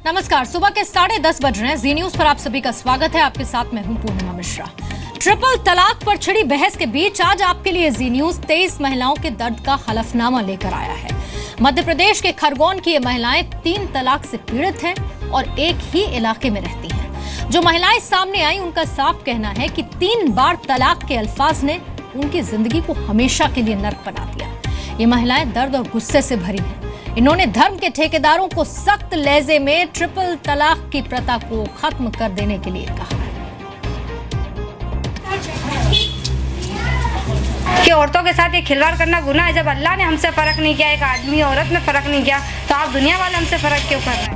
नमस्कार, सुबह के 10:30 बज रहे हैं। जी न्यूज पर आप सभी का स्वागत है। आपके साथ मैं हूं पूर्णिमा मिश्रा। ट्रिपल तलाक पर छिड़ी बहस के बीच आज आपके लिए जी न्यूज 23 महिलाओं के दर्द का हलफनामा लेकर आया है। मध्य प्रदेश के खरगोन की ये महिलाएं 3 तलाक से पीड़ित हैं और एक ही इलाके में रहती हैं। जो महिलाएं सामने आई उनका साफ कहना है कि 3 बार तलाक के अल्फाज ने उनकी जिंदगी को हमेशा के लिए नर्क बना दिया। ये महिलाएं दर्द और गुस्से से भरी हैं। इन्होंने धर्म के ठेकेदारों को सख्त लहजे में ट्रिपल तलाक की प्रथा को खत्म कर देने के लिए कहा है कि औरतों के साथ ये खिलवाड़ करना गुनाह है। जब अल्लाह ने हमसे फर्क नहीं किया, एक आदमी औरत में फर्क नहीं किया, तो आप दुनिया वाले हमसे फर्क क्यों कर रहे हैं?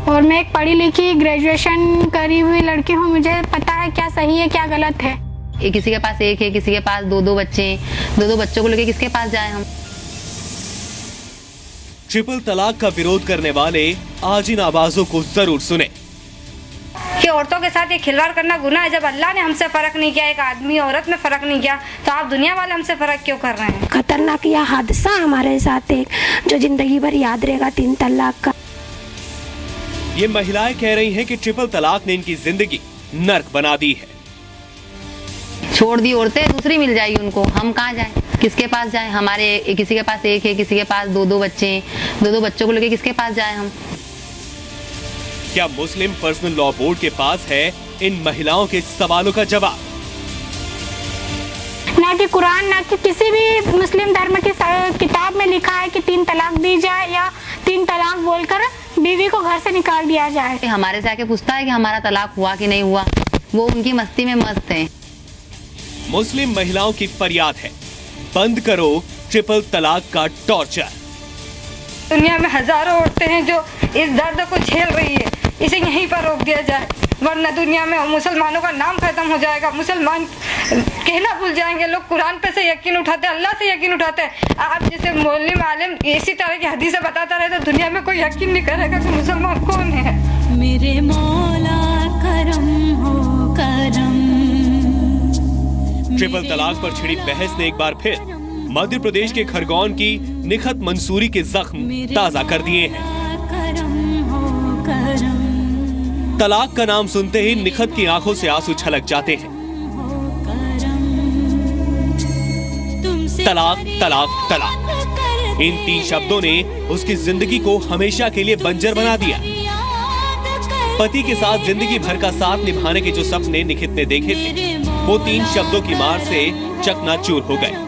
और मैं एक पढ़ी लिखी ग्रेजुएशन करी हुई लड़की हूँ। मुझे पता है क्या सही है क्या गलत है। किसी के पास एक है, किसी के पास 2-2 बच्चे हैं। 2-2 बच्चों को लेकर किसके पास जाए हम? ट्रिपल तलाक का विरोध करने वाले आज इन आवाजों को जरूर सुने। कि औरतों के साथ ये खिलवाड़ करना गुनाह है। जब अल्लाह ने हमसे फर्क नहीं किया, एक आदमी औरत में फर्क नहीं किया, तो आप दुनिया वाले हमसे फर्क क्यों कर रहे हैं? खतरनाक यह हादसा हमारे साथ एक जो जिंदगी भर याद रहेगा 3 तलाक का। ये महिलाएं कह रही हैं कि ट्रिपल तलाक ने इनकी जिंदगी नर्क बना दी है। छोड़ दी औरतें, दूसरी मिल जाएगी उनको। हम कहाँ जाएं? किसके पास जाएं? हमारे किसी के पास एक है, किसी के पास 2-2 बच्चे हैं। 2-2 बच्चों को लेकर किसके पास जाएं हम? क्या मुस्लिम पर्सनल लॉ बोर्ड के पास है इन महिलाओं के सवालों का जवाब? ना कि कुरान ना कि किसी भी मुस्लिम धर्म की किताब में लिखा है कि 3 तलाक दी जाए या 3 तलाक बोलकर बीवी को घर से निकाल दिया जाए। हमारे से आके पूछता है कि हमारा तलाक हुआ कि नहीं हुआ। वो उनकी मस्ती में मस्त है। मुस्लिम महिलाओं की फरियाद है, बंद करो ट्रिपल तलाक का टॉर्चर। दुनिया में हजारों औरतें हैं जो इस दर्द को झेल रही है। इसे यहीं पर रोक दिया जाए, वरना दुनिया में मुसलमानों का नाम खत्म हो जाएगा। मुसलमान कहना भूल जाएंगे। लोग कुरान पे से यकीन उठाते हैं, अल्लाह से यकीन उठाते हैं। आप जैसे मौलवी आलिम इसी तरह की हदीसें बताता रहे तो दुनिया में कोई यकीन नहीं करेगा कि मुसलमान कौन है। मेरे मौला करम हो करम। ट्रिपल तलाक पर छिड़ी बहस ने एक बार फिर मध्य प्रदेश के खरगोन की निखत मंसूरी के जख्म ताजा कर दिए हैं। तलाक का नाम सुनते ही निखत की आंखों से आंसू छलक जाते हैं। तलाक तलाक तलाक, इन 3 शब्दों ने उसकी जिंदगी को हमेशा के लिए बंजर बना दिया। पति के साथ जिंदगी भर का साथ निभाने के जो सपने निखित ने देखे थे वो 3 शब्दों की मार से चकनाचूर हो गए।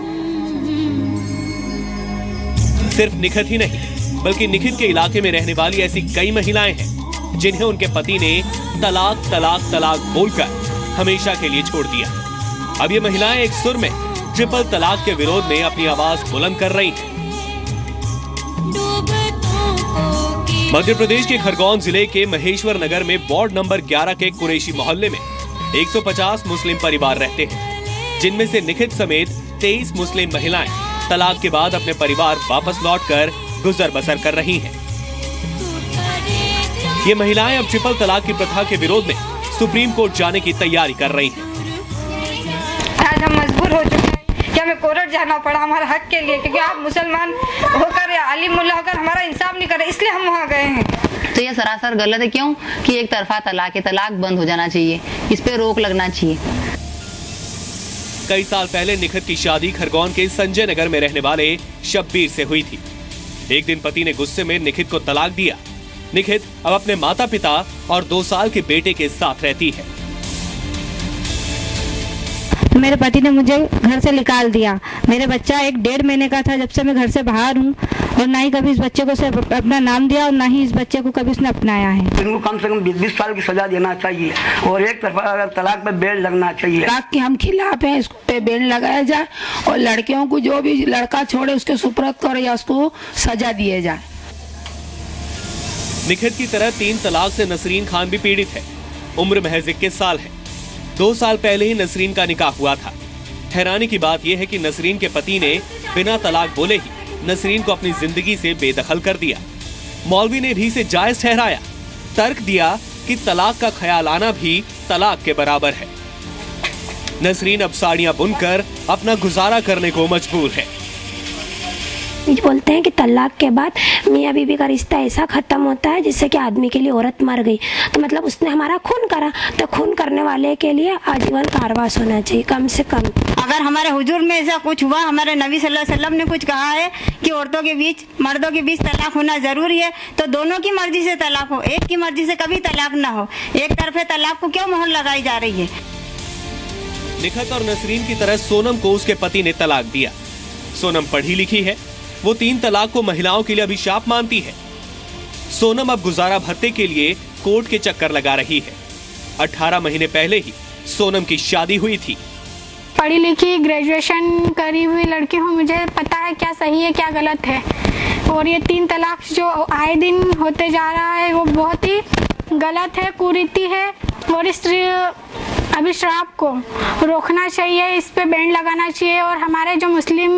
सिर्फ निखित ही नहीं बल्कि निखित के इलाके में रहने वाली ऐसी कई महिलाएं हैं जिन्हें उनके पति ने तलाक तलाक तलाक बोलकर हमेशा के लिए छोड़ दिया। अब ये महिलाएं एक सुर में ट्रिपल तलाक के विरोध में अपनी आवाज बुलंद कर रही हैं। मध्य प्रदेश के खरगोन जिले के महेश्वर नगर में वार्ड नंबर 11 के कुरैशी मोहल्ले में 150 मुस्लिम परिवार रहते हैं, जिनमें से निखित समेत 23 मुस्लिम महिलाएं तलाक के बाद अपने परिवार वापस लौटकर गुजर बसर कर रही हैं। ये महिलाएं अब ट्रिपल तलाक की प्रथा के विरोध में सुप्रीम कोर्ट जाने की तैयारी कर रही हैं। आज हम मजबूर हो चुके हैं कि हमें कोर्ट जाना पड़ा हमारे हक के लिए, क्योंकि आप मुसलमान होकर या आलिम मुल्ला होकर हमारा इंसाफ नहीं कर रहे, इसलिए हम वहाँ गए हैं। तो ये सरासर गलत है। क्यों कि एक तरफा तलाक है। तलाक बंद हो जाना चाहिए, इस पे रोक लगना चाहिए। कई साल पहले निखित की शादी खरगोन के संजय नगर में रहने वाले शब्बीर से हुई थी। एक दिन पति ने गुस्से में निखित को तलाक दिया। निखित अब अपने माता पिता और 2 साल के बेटे के साथ रहती है। मेरे पति ने मुझे घर से निकाल दिया। मेरे बच्चा 1-1.5 महीने का था जब से मैं घर से बाहर हूँ, और ना ही कभी इस बच्चे को अपना नाम दिया और ना ही इस बच्चे को कभी उसने अपनाया है। इनको कम से कम 20 साल की सजा देना चाहिए और एक तरफा तलाक पे बैन लगना चाहिए। तलाक के हम खिलाफ हैं, इस पे बैन लगाया जाए और लड़कियों को जो भी लड़का छोड़े उसके सुपुर्द करे या उसको सजा दिए जाए। निखित की तरह 3 तलाक से नसरीन खान भी पीड़ित है। उम्र महज 21 साल है। 2 साल पहले ही नसरीन का निकाह हुआ था। हैरानी की बात यह है कि नसरीन के पति ने बिना तलाक बोले ही नसरीन को अपनी जिंदगी से बेदखल कर दिया। मौलवी ने भी इसे जायज ठहराया, तर्क दिया कि तलाक का ख्याल आना भी तलाक के बराबर है। नसरीन अब साड़ियां बुनकर अपना गुजारा करने को मजबूर है। बोलते हैं कि तलाक के बाद मियाँ बीवी का रिश्ता ऐसा ख़त्म होता है जिससे कि आदमी के लिए औरत मर गई, तो मतलब उसने हमारा खून करा, तो खून करने वाले के लिए आजीवन कारावास होना चाहिए कम से कम। अगर हमारे हुजूर में ऐसा कुछ हुआ, हमारे नबी सल्लल्लाहु अलैहि वसल्लम ने कुछ कहा है कि औरतों के बीच, मर्दों के बीच तलाक होना ज़रूरी है, तो दोनों की मर्जी से तलाक हो, एक की मर्जी से कभी तलाक ना हो। एक तरफे तलाक को क्यों मोहर लगाई जा रही है? निखत और नसरीन की तरह सोनम को उसके पति ने तलाक दिया। सोनम पढ़ी लिखी है, वो 3 तलाक को महिलाओं के लिए अभिशाप मानती है। सोनम अब गुजारा भत्ते के लिए कोर्ट के चक्कर लगा रही है। 18 महीने पहले ही सोनम की शादी हुई थी। पढ़ी लिखी ग्रेजुएशन करी हुई लड़की हूँ, मुझे पता है क्या सही है क्या गलत है। और ये 3 तलाक जो आए दिन होते जा रहा है वो बहुत ही गलत है, कुरीति है। और इस अभिशाप को रोकना चाहिए, इस पे बैन लगाना चाहिए। और हमारे जो मुस्लिम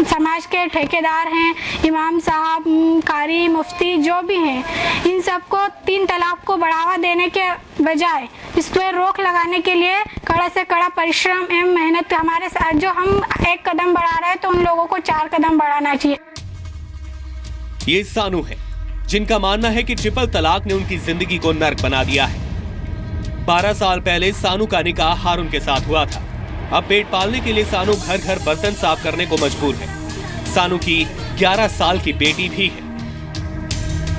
समाज के ठेकेदार हैं, इमाम साहब, कारी, मुफ्ती जो भी हैं, इन सबको 3 तलाक को बढ़ावा देने के बजाय इस पर रोक लगाने के लिए कड़ा से कड़ा परिश्रम एवं मेहनत हमारे साथ, जो हम 1 कदम बढ़ा रहे हैं तो उन लोगों को 4 कदम बढ़ाना चाहिए। ये सानू है जिनका मानना है कि ट्रिपल तलाक ने उनकी जिंदगी को नर्क बना दिया है। 12 साल पहले सानू का निकाह हारून के साथ हुआ था। अब पेट पालने के लिए सानू घर घर बर्तन साफ करने को मजबूर है। सानू की 11 साल की बेटी भी है।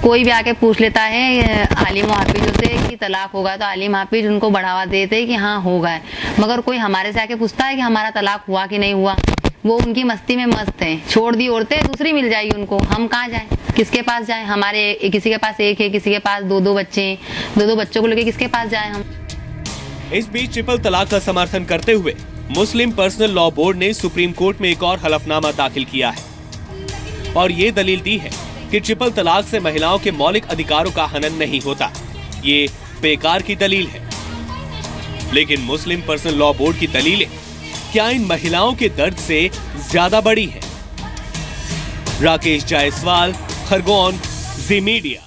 कोई भी आके पूछ लेता है आलिम हाफिजों से कि तलाक होगा, तो आलिम हाफिज उनको बढ़ावा देते हैं कि हाँ होगा है, मगर कोई हमारे से आके पूछता है कि हमारा तलाक हुआ कि नहीं हुआ। वो उनकी मस्ती में मस्त हैं, छोड़ दी औरतें, दूसरी मिल जाएगी उनको, हम कहाँ जाएं, किसके पास जाएं? हमारे किसी के पास 1 है, किसी के पास 2-2 बच्चे हैं, 2-2 बच्चों को लेके किसके पास जाएं हम? इस बीच ट्रिपल तलाक का समर्थन करते हुए मुस्लिम पर्सनल लॉ बोर्ड ने सुप्रीम कोर्ट में एक और हलफनामा दाखिल किया है और ये दलील दी है कि ट्रिपल तलाक से महिलाओं के मौलिक अधिकारों का हनन नहीं होता। ये बेकार की दलील है। लेकिन मुस्लिम पर्सनल लॉ बोर्ड की दलीलें क्या इन महिलाओं के दर्द से ज्यादा बड़ी है? राकेश जायसवाल, खरगोन, जी मीडिया।